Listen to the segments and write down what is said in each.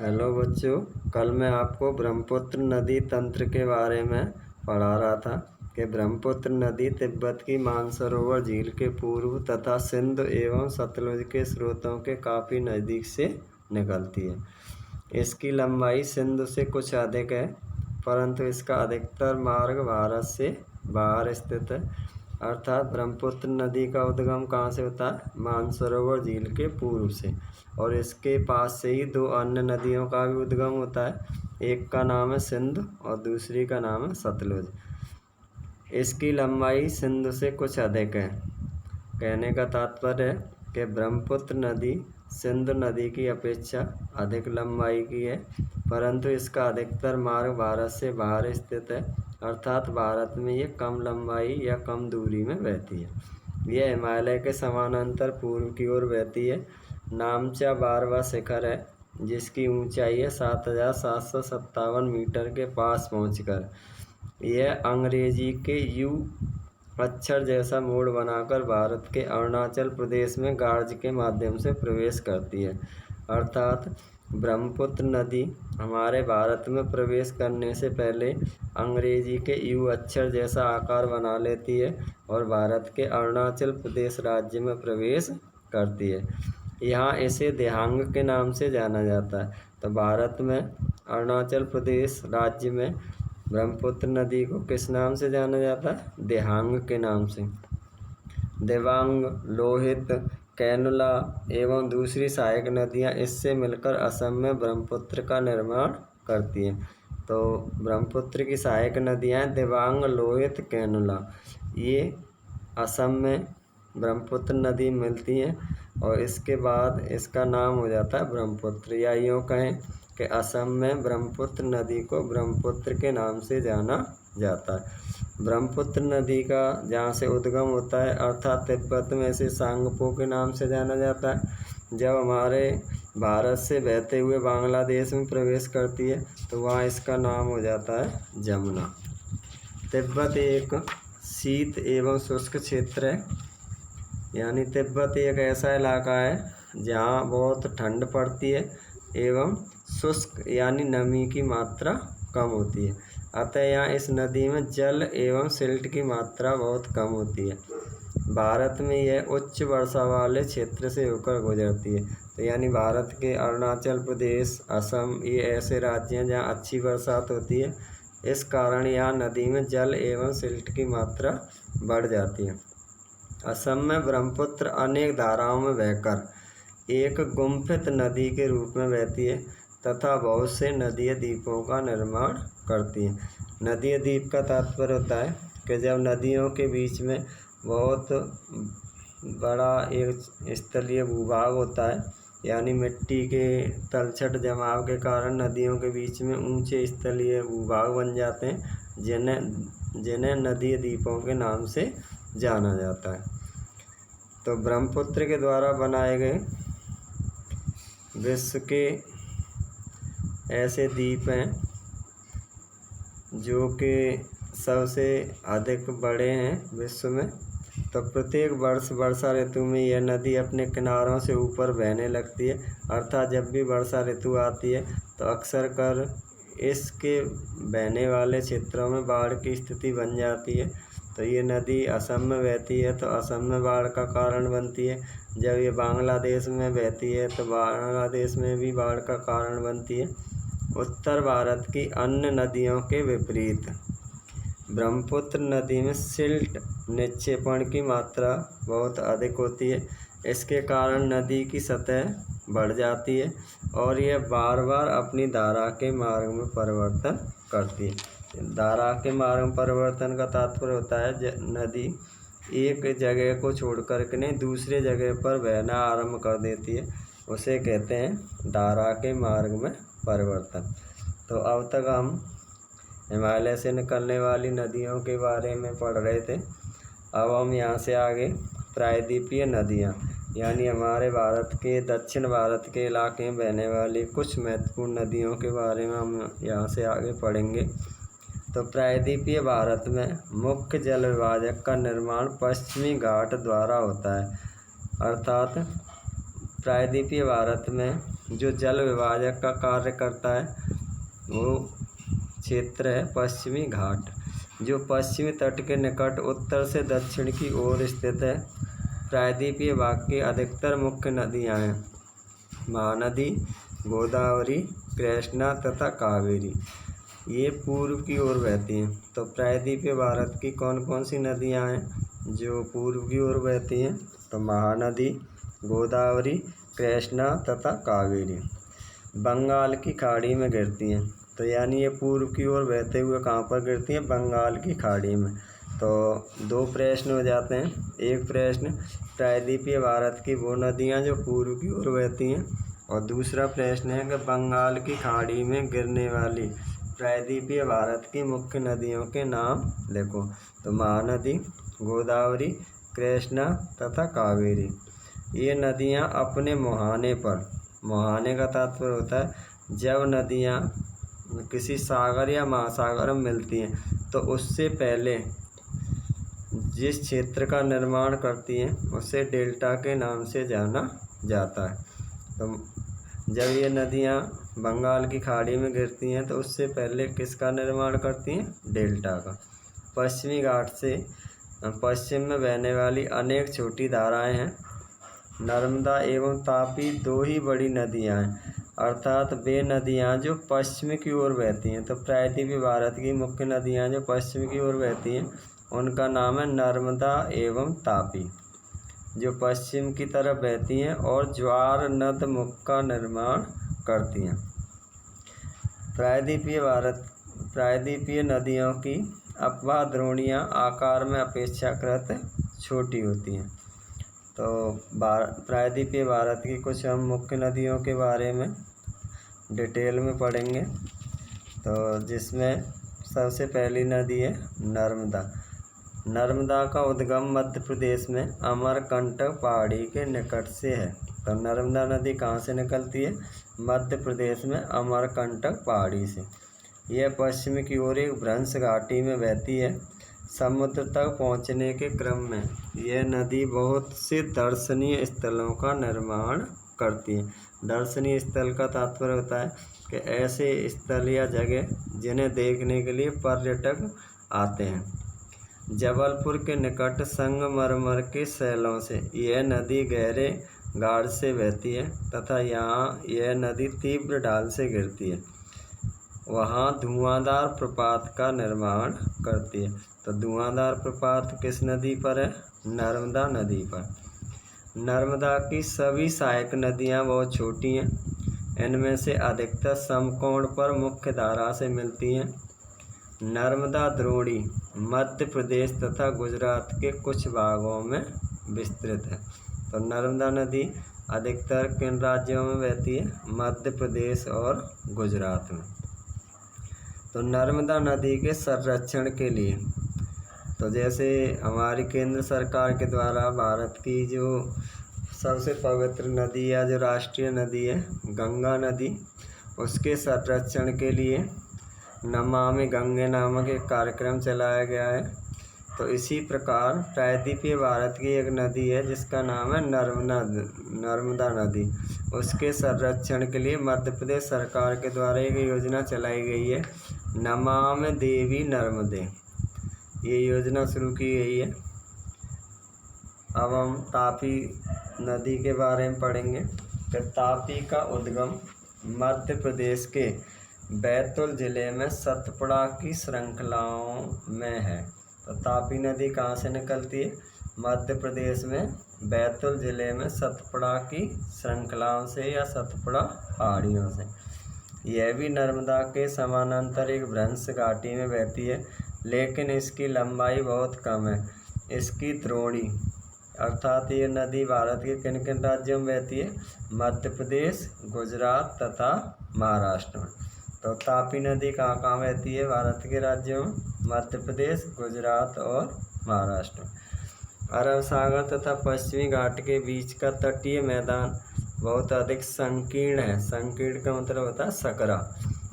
Hello बच्चों, कल मैं आपको ब्रह्मपुत्र नदी तंत्र के बारे में पढ़ा रहा था कि ब्रह्मपुत्र नदी तिब्बत की मानसरोवर झील के पूर्व तथा सिंध एवं सतलुज के स्रोतों के काफ़ी नज़दीक से निकलती है। इसकी लंबाई सिंध से कुछ अधिक है, परंतु इसका अधिकतर मार्ग भारत से बाहर स्थित है। अर्थात ब्रह्मपुत्र नदी का उद्गम कहाँ से होता है? मानसरोवर झील के पूर्व से, और इसके पास से ही दो अन्य नदियों का भी उद्गम होता है। एक का नाम है सिंध और दूसरी का नाम है सतलुज। इसकी लंबाई सिंध से कुछ अधिक है। कहने का तात्पर्य है कि ब्रह्मपुत्र नदी सिंध नदी की अपेक्षा अधिक लंबाई की है, परंतु इसका अधिकतर मार्ग भारत से बाहर स्थित है। अर्थात भारत में ये कम लंबाई या कम दूरी में बहती है। यह हिमालय के समानांतर पूर्व की ओर बहती है। नामचा 12वां शिखर है, जिसकी ऊंचाई है 7,757 मीटर के पास पहुंचकर यह अंग्रेजी के यू अक्षर जैसा मोड़ बनाकर भारत के अरुणाचल प्रदेश में गार्ज के माध्यम से प्रवेश करती है। अर्थात ब्रह्मपुत्र नदी हमारे भारत में प्रवेश करने से पहले अंग्रेजी के यू अक्षर जैसा आकार बना लेती है और भारत के अरुणाचल प्रदेश राज्य में प्रवेश करती है। यहाँ इसे देहांग के नाम से जाना जाता है। तो भारत में अरुणाचल प्रदेश राज्य में ब्रह्मपुत्र नदी को किस नाम से जाना जाता है? देहांग के नाम से। देवांग, लोहित, कैनुला एवं दूसरी सहायक नदियाँ इससे मिलकर असम में ब्रह्मपुत्र का निर्माण करती हैं। तो ब्रह्मपुत्र की सहायक नदियाँ देवांग, लोहित, कैनुला, ये असम में ब्रह्मपुत्र नदी मिलती हैं और इसके बाद इसका नाम हो जाता है ब्रह्मपुत्र। या यूँ कहें कि असम में ब्रह्मपुत्र नदी को ब्रह्मपुत्र के नाम से जाना जाता है। ब्रह्मपुत्र नदी का जहाँ से उद्गम होता है अर्थात तिब्बत में इसे सांगपो के नाम से जाना जाता है। जब हमारे भारत से बहते हुए बांग्लादेश में प्रवेश करती है तो वहाँ इसका नाम हो जाता है जमुना। तिब्बत एक शीत एवं शुष्क क्षेत्र है, यानी तिब्बत एक ऐसा इलाका है जहाँ बहुत ठंड पड़ती है एवं शुष्क यानी नमी की मात्रा कम होती है। अतः यहाँ इस नदी में जल एवं सिल्ट की मात्रा बहुत कम होती है। भारत में यह उच्च वर्षा वाले क्षेत्र से होकर गुजरती है। तो यानी भारत के अरुणाचल प्रदेश, असम, ये ऐसे राज्य हैं जहाँ अच्छी बरसात होती है। इस कारण यहाँ नदी में जल एवं सिल्ट की मात्रा बढ़ जाती है। असम में ब्रह्मपुत्र अनेक धाराओं में बहकर एक गुम्फित नदी के रूप में बहती है तथा बहुत से नदीय द्वीपों का निर्माण करती है। नदीय द्वीप का तात्पर्य होता है कि जब नदियों के बीच में बहुत बड़ा एक स्थलीय भूभाग होता है, यानी मिट्टी के तलछट जमाव के कारण नदियों के बीच में ऊंचे स्थलीय भूभाग बन जाते हैं, जिन्हें नदीय द्वीपों के नाम से जाना जाता है। तो ब्रह्मपुत्र के द्वारा बनाए गए विश्व के ऐसे द्वीप हैं जो कि सबसे अधिक बड़े हैं विश्व में। तो प्रत्येक वर्ष वर्षा ऋतु में यह नदी अपने किनारों से ऊपर बहने लगती है। अर्थात जब भी वर्षा ऋतु आती है तो अक्सर कर इसके बहने वाले क्षेत्रों में बाढ़ की स्थिति बन जाती है। तो ये नदी असम में बहती है तो असम में बाढ़ का कारण बनती है। जब ये बांग्लादेश में बहती है तो बांग्लादेश में भी बाढ़ का कारण बनती है। उत्तर भारत की अन्य नदियों के विपरीत ब्रह्मपुत्र नदी में सिल्ट निक्षेपण की मात्रा बहुत अधिक होती है। इसके कारण नदी की सतह बढ़ जाती है और यह बार बार अपनी धारा के मार्ग में परिवर्तन करती है। धारा के मार्ग में परिवर्तन का तात्पर्य होता है नदी एक जगह को छोड़कर के नहीं दूसरे जगह पर बहना आरंभ कर देती है, उसे कहते हैं धारा के मार्ग में परिवर्तन। तो अब तक हम हिमालय से निकलने वाली नदियों के बारे में पढ़ रहे थे। अब हम यहाँ से आगे प्रायद्वीपीय नदियाँ यानी हमारे भारत के दक्षिण भारत के इलाके में बहने वाली कुछ महत्वपूर्ण नदियों के बारे में हम यहाँ से आगे पढ़ेंगे। तो प्रायद्वीपीय भारत में मुख्य जल विभाजक का निर्माण पश्चिमी घाट द्वारा होता है। अर्थात प्रायद्वीपीय भारत में जो जल विभाजक का कार्य करता है वो क्षेत्र है पश्चिमी घाट, जो पश्चिमी तट के निकट उत्तर से दक्षिण की ओर स्थित है। प्रायद्वीपीय भाग की अधिकतर मुख्य नदियाँ हैं महानदी, गोदावरी, कृष्णा तथा कावेरी। ये पूर्व की ओर बहती हैं। तो प्रायद्वीपीय भारत की कौन कौन सी नदियाँ हैं जो पूर्व की ओर बहती हैं? तो महानदी, गोदावरी, कृष्णा तथा कावेरी। बंगाल की खाड़ी में गिरती हैं। तो यानी ये पूर्व की ओर बहते हुए कहाँ पर गिरती हैं? बंगाल की खाड़ी में। तो दो प्रश्न हो जाते हैं। एक प्रश्न प्रायद्वीपीय भारत की वो नदियाँ जो पूर्व की ओर बहती हैं, और दूसरा प्रश्न है कि बंगाल की खाड़ी में गिरने वाली प्रायद्वीपीय भारत की मुख्य नदियों के नाम लिखो। तो महानदी, गोदावरी, कृष्णा तथा कावेरी। ये नदियाँ अपने मुहाने पर, मुहाने का तात्पर्य होता है जब नदियाँ किसी सागर या महासागर में मिलती हैं तो उससे पहले जिस क्षेत्र का निर्माण करती हैं उसे डेल्टा के नाम से जाना जाता है। तो जब ये नदियाँ बंगाल की खाड़ी में गिरती हैं तो उससे पहले किसका निर्माण करती हैं? डेल्टा का। पश्चिमी घाट से पश्चिम में बहने वाली अनेक छोटी धाराएं हैं। नर्मदा एवं तापी दो ही बड़ी नदियाँ हैं, अर्थात वे नदियाँ जो पश्चिम की ओर बहती हैं। तो प्रायद्वीपीय भारत की मुख्य नदियाँ जो पश्चिम की ओर बहती हैं उनका नाम है नर्मदा एवं तापी, जो पश्चिम की तरफ बहती हैं और ज्वार नद मुख का निर्माण करती हैं। प्रायद्वीपीय नदियों की अपवाह द्रोणियाँ आकार में अपेक्षाकृत छोटी होती हैं। तो प्रायद्वीपीय भारत की कुछ हम मुख्य नदियों के बारे में डिटेल में पढ़ेंगे। तो जिसमें सबसे पहली नदी है नर्मदा। नर्मदा का उद्गम मध्य प्रदेश में अमरकंटक पहाड़ी के निकट से है। तो नर्मदा नदी कहाँ से निकलती है? मध्य प्रदेश में अमरकंटक पहाड़ी से। यह पश्चिम की ओर एक भ्रंश घाटी में बहती है। समुद्र तक पहुँचने के क्रम में यह नदी बहुत से दर्शनीय स्थलों का निर्माण करती है। दर्शनीय स्थल का तात्पर्य होता है कि ऐसे स्थल या जगह जिन्हें देखने के लिए पर्यटक आते हैं। जबलपुर के निकट संगमरमर के शैलों से यह नदी गहरे गाढ़ से बहती है तथा यहाँ यह नदी तीव्र ढाल से गिरती है। वहाँ धुआंधार प्रपात का निर्माण करती है। तो धुआंधार प्रपात किस नदी पर है? नर्मदा नदी पर। नर्मदा की सभी सहायक नदियाँ बहुत छोटी हैं। इनमें से अधिकतर समकोण पर मुख्य धारा से मिलती हैं। नर्मदा द्रोणी मध्य प्रदेश तथा गुजरात के कुछ भागों में विस्तृत है। तो नर्मदा नदी अधिकतर किन राज्यों में बहती है? मध्य प्रदेश और गुजरात में। तो नर्मदा नदी के संरक्षण के लिए तो जैसे हमारी केंद्र सरकार के द्वारा भारत की जो सबसे पवित्र नदी या जो राष्ट्रीय नदी है गंगा नदी, उसके संरक्षण के लिए नमामि गंगे नामक एक कार्यक्रम चलाया गया है। तो इसी प्रकार प्रायद्वीपीय भारत की एक नदी है जिसका नाम है नर्मदा नदी। उसके संरक्षण के लिए मध्य प्रदेश सरकार के द्वारा एक योजना चलाई गई है, नमामि देवी नर्मदे। ये योजना शुरू की गई है। अब हम तापी नदी के बारे में पढ़ेंगे। कि तापी का उद्गम मध्य प्रदेश के बैतूल जिले में सतपुड़ा की श्रृंखलाओं में है। तो तापी नदी कहाँ से निकलती है? मध्य प्रदेश में बैतूल जिले में सतपुड़ा की श्रृंखलाओं से या सतपुड़ा पहाड़ियों से। यह भी नर्मदा के समानांतर एक भ्रंश घाटी में बहती है, लेकिन इसकी लंबाई बहुत कम है। इसकी द्रोणी अर्थात ये नदी भारत के किन किन राज्यों में बहती है? मध्य प्रदेश, गुजरात तथा महाराष्ट्र में। तो तापी नदी कहाँ कहाँ बहती है भारत के राज्यों में? मध्य प्रदेश, गुजरात और महाराष्ट्र में। अरब सागर तथा पश्चिमी घाट के बीच का तटीय मैदान बहुत अधिक संकीर्ण है। संकीर्ण का मतलब होता है सकरा,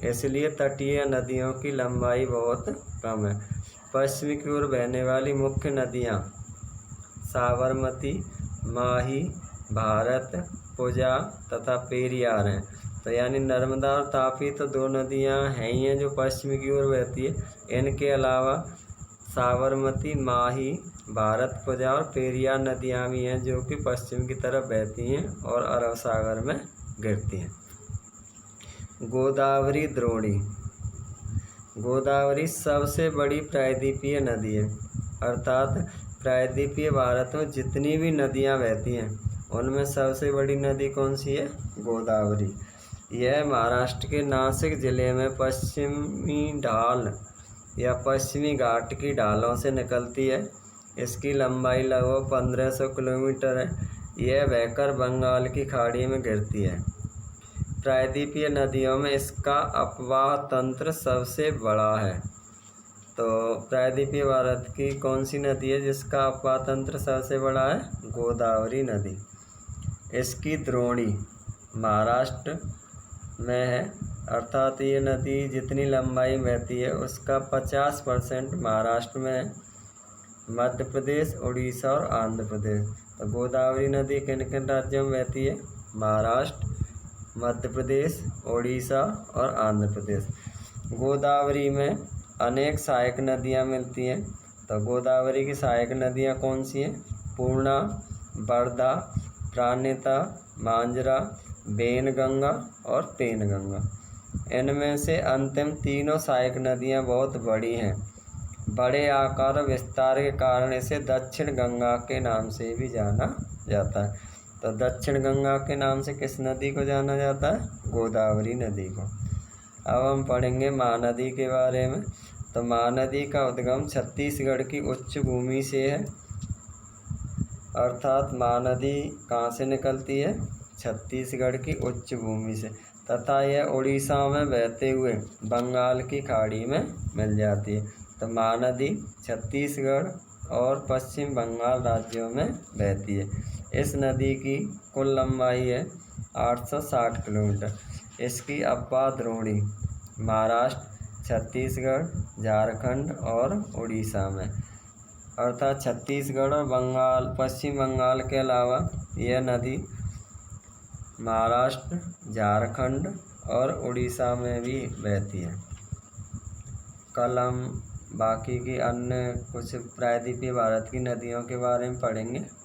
इसलिए तटीय नदियों की लंबाई बहुत कम है। पश्चिम की ओर बहने वाली मुख्य नदियाँ साबरमती, माही, भारत, पुजा तथा पेरियार हैं। तो यानी नर्मदा और तापी तो दो नदियां हैं ही हैं जो पश्चिम की ओर बहती है। इनके अलावा साबरमती, माही, भारतपुजा और पेरियार नदियां भी हैं जो कि पश्चिम की तरफ बहती हैं और अरब सागर में गिरती हैं। गोदावरी द्रोणी। गोदावरी सबसे बड़ी प्रायद्वीपीय नदी है, अर्थात प्रायद्वीपीय भारत में जितनी भी नदियां बहती हैं उनमें सबसे बड़ी नदी कौन सी है? गोदावरी। यह महाराष्ट्र के नासिक जिले में पश्चिमी ढाल या पश्चिमी घाट की ढालों से निकलती है। इसकी लंबाई लगभग 1500 किलोमीटर है। यह बहकर बंगाल की खाड़ी में गिरती है। प्रायद्वीपीय नदियों में इसका अपवाह तंत्र सबसे बड़ा है। तो प्रायद्वीपीय भारत की कौन सी नदी है जिसका अपवाह तंत्र सबसे बड़ा है? गोदावरी नदी। इसकी द्रोणी महाराष्ट्र में है, अर्थात ये नदी जितनी लंबाई में बहती है उसका 50% महाराष्ट्र में है, मध्य प्रदेश, उड़ीसा और आंध्र प्रदेश। तो गोदावरी नदी किन किन राज्यों में बहती है? महाराष्ट्र, मध्य प्रदेश, उड़ीसा और आंध्र प्रदेश। गोदावरी में अनेक सहायक नदियां मिलती हैं। तो गोदावरी की सहायक नदियां कौन सी हैं? पूर्णा, वर्धा, प्राणहिता, मांजरा, वेनगंगा और पेनगंगा। इनमें से अंतिम तीनों सहायक नदियां बहुत बड़ी हैं। बड़े आकार और विस्तार के कारण इसे दक्षिण गंगा के नाम से भी जाना जाता है। तो दक्षिण गंगा के नाम से किस नदी को जाना जाता है? गोदावरी नदी को। अब हम पढ़ेंगे महानदी के बारे में। तो महानदी का उद्गम छत्तीसगढ़ की उच्च भूमि से है, अर्थात महानदी कहाँ से निकलती है? छत्तीसगढ़ की उच्च भूमि से, तथा यह उड़ीसा में बहते हुए बंगाल की खाड़ी में मिल जाती है। तो महानदी छत्तीसगढ़ और पश्चिम बंगाल राज्यों में बहती है। इस नदी की कुल लंबाई है 860 किलोमीटर। इसकी अपवाह द्रोणी महाराष्ट्र, छत्तीसगढ़, झारखंड और उड़ीसा में, अर्थात छत्तीसगढ़ और बंगाल, पश्चिम बंगाल के अलावा यह नदी महाराष्ट्र, झारखंड और उड़ीसा में भी बहती है। कल हम बाकी की अन्य कुछ प्रायद्वीपीय भारत की नदियों के बारे में पढ़ेंगे।